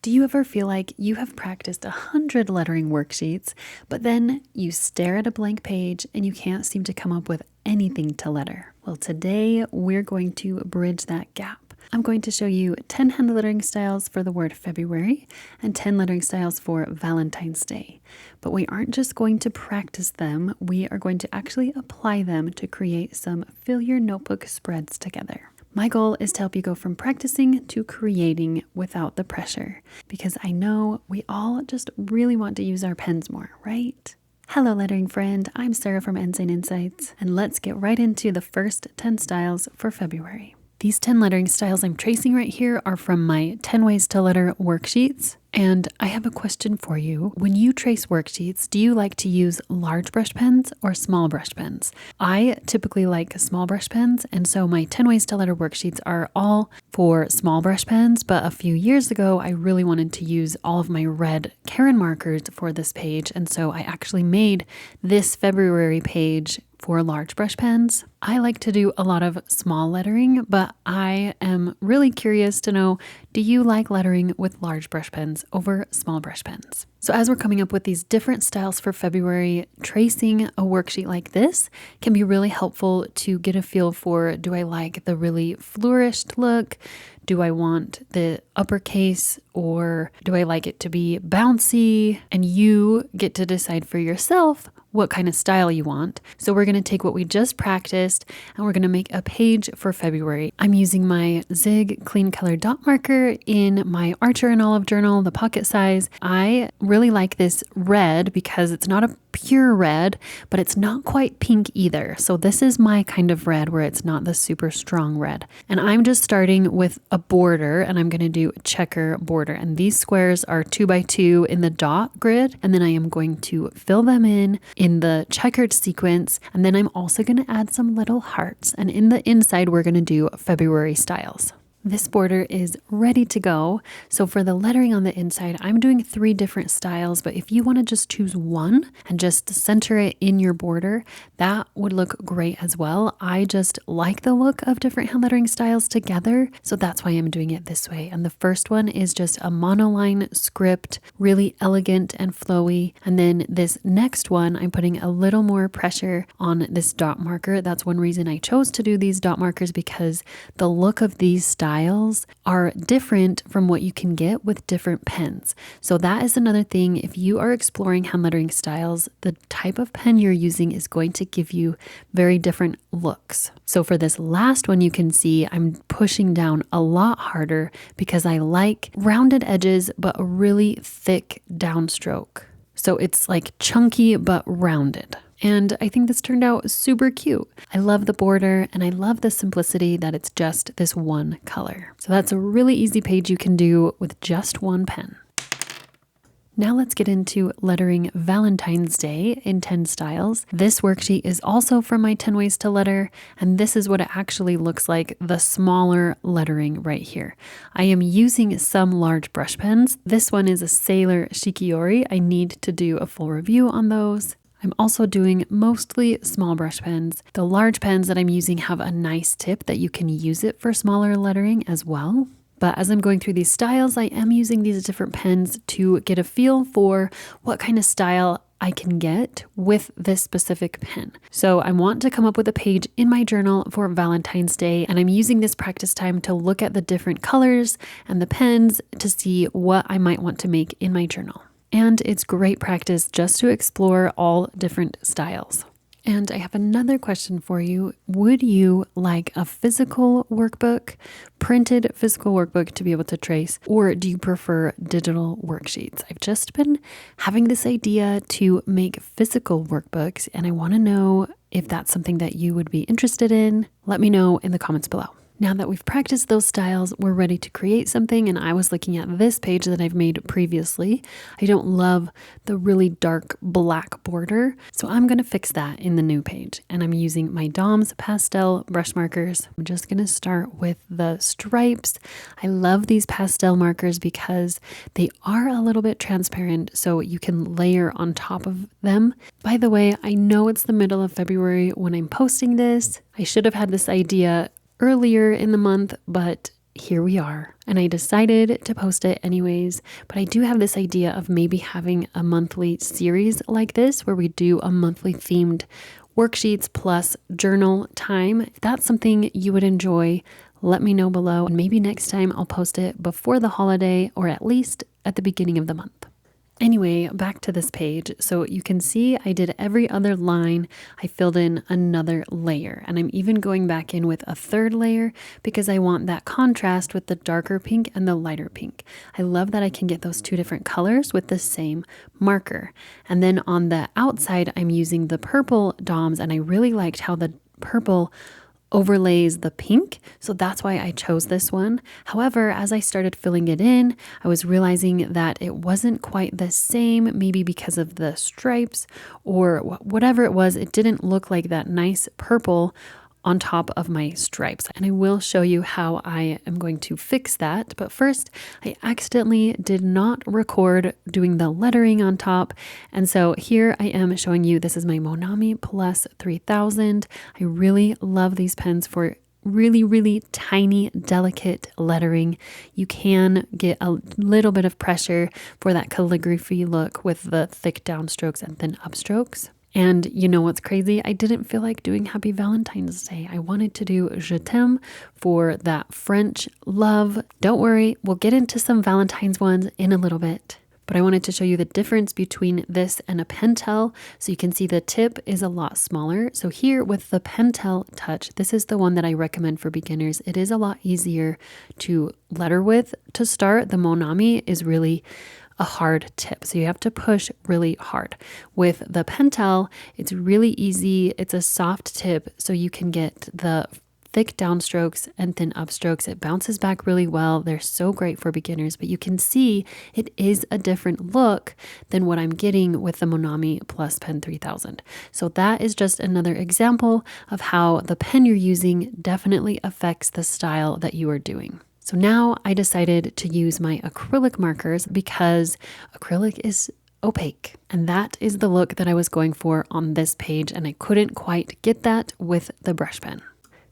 Do you ever feel like you have practiced 100 lettering worksheets, but then you stare at a blank page and you can't seem to come up with anything to letter? Well, today we're going to bridge that gap. I'm going to show you 10 hand lettering styles for the word February and 10 lettering styles for Valentine's Day. But we aren't just going to practice them, we are going to actually apply them to create some fill your notebook spreads together. My goal is to help you go from practicing to creating without the pressure, because I know we all just really want to use our pens more, right? Hello, lettering friend. I'm Sarah from Ensign Insights, and let's get right into the first 10 styles for February. These 10 lettering styles I'm tracing right here are from my 10 Ways to Letter worksheets. And I have a question for you. When you trace worksheets, do you like to use large brush pens or small brush pens? I typically like small brush pens, and so my 10 Ways to Letter worksheets are all for small brush pens, but a few years ago, I really wanted to use all of my red Karen markers for this page, and so I actually made this February page for large brush pens. I like to do a lot of small lettering, but I am really curious to know, do you like lettering with large brush pens over small brush pens? So as we're coming up with these different styles for February, tracing a worksheet like this can be really helpful to get a feel for, do I like the really flourished look? Do I want the uppercase, or do I like it to be bouncy? And you get to decide for yourself what kind of style you want. So we're going to take what we just practiced and we're going to make a page for February. I'm using my Zig clean color dot marker in my Archer and Olive journal, the pocket size. I really like this red because it's not a pure red, but it's not quite pink either. So this is my kind of red where it's not the super strong red. And I'm just starting with a border, and I'm going to do a checker border. And these squares are 2 by 2 in the dot grid. And then I am going to fill them in the checkered sequence. And then I'm also going to add some little hearts. And in the inside, we're going to do February styles. This border is ready to go. So for the lettering on the inside, I'm doing 3 different styles, but if you want to just choose one and just center it in your border, that would look great as well. I just like the look of different hand lettering styles together, so that's why I'm doing it this way. And the first one is just a monoline script, really elegant and flowy. And then this next one, I'm putting a little more pressure on this dot marker. That's one reason I chose to do these dot markers, because the look of these styles are different from what you can get with different pens. So that is another thing. If you are exploring hand lettering styles, the type of pen you're using is going to give you very different looks. So for this last one, you can see I'm pushing down a lot harder because I like rounded edges, but a really thick downstroke. So it's like chunky, but rounded. And I think this turned out super cute. I love the border and I love the simplicity that it's just this one color. So that's a really easy page you can do with just one pen. Now let's get into lettering Valentine's Day in 10 styles. This worksheet is also from my 10 Ways to Letter, and this is what it actually looks like, the smaller lettering right here. I am using some large brush pens. This one is a Sailor Shikiori. I need to do a full review on those. I'm also doing mostly small brush pens. The large pens that I'm using have a nice tip that you can use it for smaller lettering as well. But as I'm going through these styles, I am using these different pens to get a feel for what kind of style I can get with this specific pen. So I want to come up with a page in my journal for Valentine's Day, and I'm using this practice time to look at the different colors and the pens to see what I might want to make in my journal. And it's great practice just to explore all different styles. And I have another question for you. Would you like a physical workbook, printed physical workbook to be able to trace, or do you prefer digital worksheets? I've just been having this idea to make physical workbooks, and I want to know if that's something that you would be interested in. Let me know in the comments below. Now that we've practiced those styles, we're ready to create something, and I was looking at this page that I've made previously. I don't love the really dark black border, so I'm going to fix that in the new page, and I'm using my Dom's pastel brush markers. I'm just going to start with the stripes. I love these pastel markers because they are a little bit transparent, so you can layer on top of them. By the way, I know it's the middle of February when I'm posting this. I should have had this idea earlier in the month, but here we are. And I decided to post it anyways, but I do have this idea of maybe having a monthly series like this where we do a monthly themed worksheets plus journal time. If that's something you would enjoy, let me know below. And maybe next time I'll post it before the holiday or at least at the beginning of the month. Anyway, back to this page. So you can see I did every other line. I filled in another layer, and I'm even going back in with a third layer because I want that contrast with the darker pink and the lighter pink. I love that I can get those two different colors with the same marker. And then on the outside, I'm using the purple DOMs, and I really liked how the purple overlays the pink, so that's why I chose this one. However, as I started filling it in, I was realizing that it wasn't quite the same, maybe because of the stripes or whatever it was. It didn't look like that nice purple on top of my stripes, and I will show you how I am going to fix that. But first, I accidentally did not record doing the lettering on top, and so here I am showing you. This is my Monami Plus 3000. I really love these pens for really tiny, delicate lettering. You can get a little bit of pressure for that calligraphy look with the thick downstrokes and thin upstrokes. And you know what's crazy? I didn't feel like doing Happy Valentine's Day. I wanted to do Je t'aime for that French love. Don't worry, we'll get into some Valentine's ones in a little bit. But I wanted to show you the difference between this and a Pentel. So you can see the tip is a lot smaller. So here with the Pentel Touch, this is the one that I recommend for beginners. It is a lot easier to letter with to start. The Monami is really a hard tip, so you have to push really hard. With the Pentel, it's really easy. It's a soft tip, so you can get the thick downstrokes and thin upstrokes. It bounces back really well. They're so great for beginners, but you can see it is a different look than what I'm getting with the Monami Plus Pen 3000. So that is just another example of how the pen you're using definitely affects the style that you are doing. So now I decided to use my acrylic markers because acrylic is opaque. And that is the look that I was going for on this page, and I couldn't quite get that with the brush pen.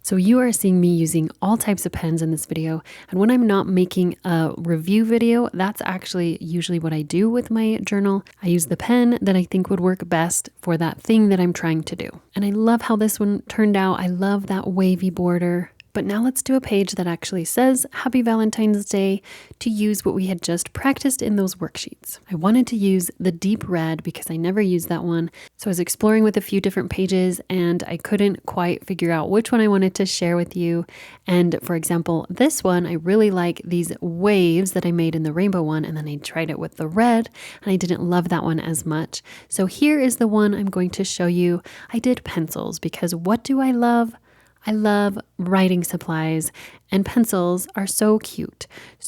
So you are seeing me using all types of pens in this video. And when I'm not making a review video, that's actually usually what I do with my journal. I use the pen that I think would work best for that thing that I'm trying to do. And I love how this one turned out. I love that wavy border. But now let's do a page that actually says Happy Valentine's Day to use what we had just practiced in those worksheets. I wanted to use the deep red because I never used that one. So I was exploring with a few different pages and I couldn't quite figure out which one I wanted to share with you. And for example, this one, I really like these waves that I made in the rainbow one, and then I tried it with the red and I didn't love that one as much. So here is the one I'm going to show you. I did pencils because what do I love? I love writing supplies, and pencils are so cute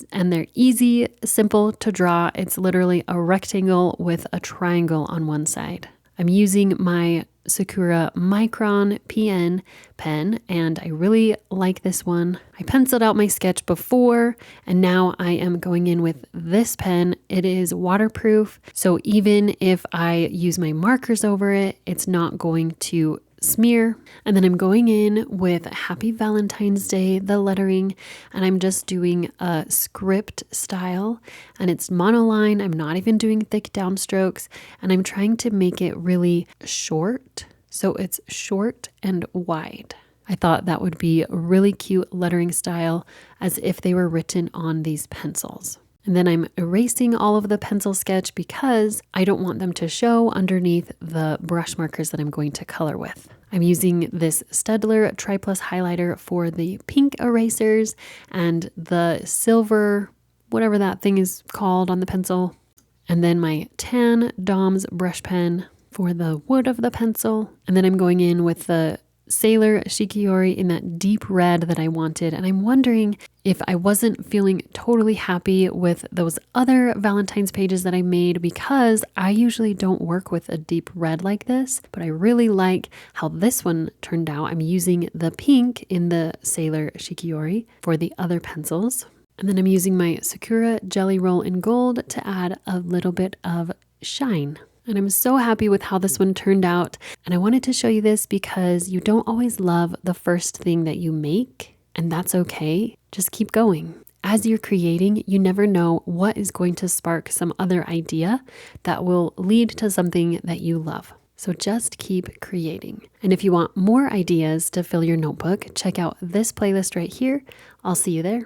and they're easy, simple to draw. It's literally a rectangle with a triangle on one side. I'm using my Sakura Micron PN pen and I really like this one. I penciled out my sketch before and now I am going in with this pen. It is waterproof, so even if I use my markers over it, it's not going to smear. And then I'm going in with Happy Valentine's Day, the lettering, and I'm just doing a script style and it's monoline. I'm not even doing thick downstrokes and I'm trying to make it really short. So it's short and wide. I thought that would be a really cute lettering style as if they were written on these pencils. And then I'm erasing all of the pencil sketch because I don't want them to show underneath the brush markers that I'm going to color with. I'm using this Staedtler Tri-Plus highlighter for the pink erasers and the silver, whatever that thing is called on the pencil. And then my tan Dom's brush pen for the wood of the pencil. And then I'm going in with the Sailor Shikiori in that deep red that I wanted. And I'm wondering if I wasn't feeling totally happy with those other Valentine's pages that I made because I usually don't work with a deep red like this, but I really like how this one turned out. I'm using the pink in the Sailor Shikiori for the other pencils. And then I'm using my Sakura Jelly Roll in gold to add a little bit of shine. And I'm so happy with how this one turned out. And I wanted to show you this because you don't always love the first thing that you make, and that's okay. Just keep going. As you're creating, you never know what is going to spark some other idea that will lead to something that you love. So just keep creating. And if you want more ideas to fill your notebook, check out this playlist right here. I'll see you there.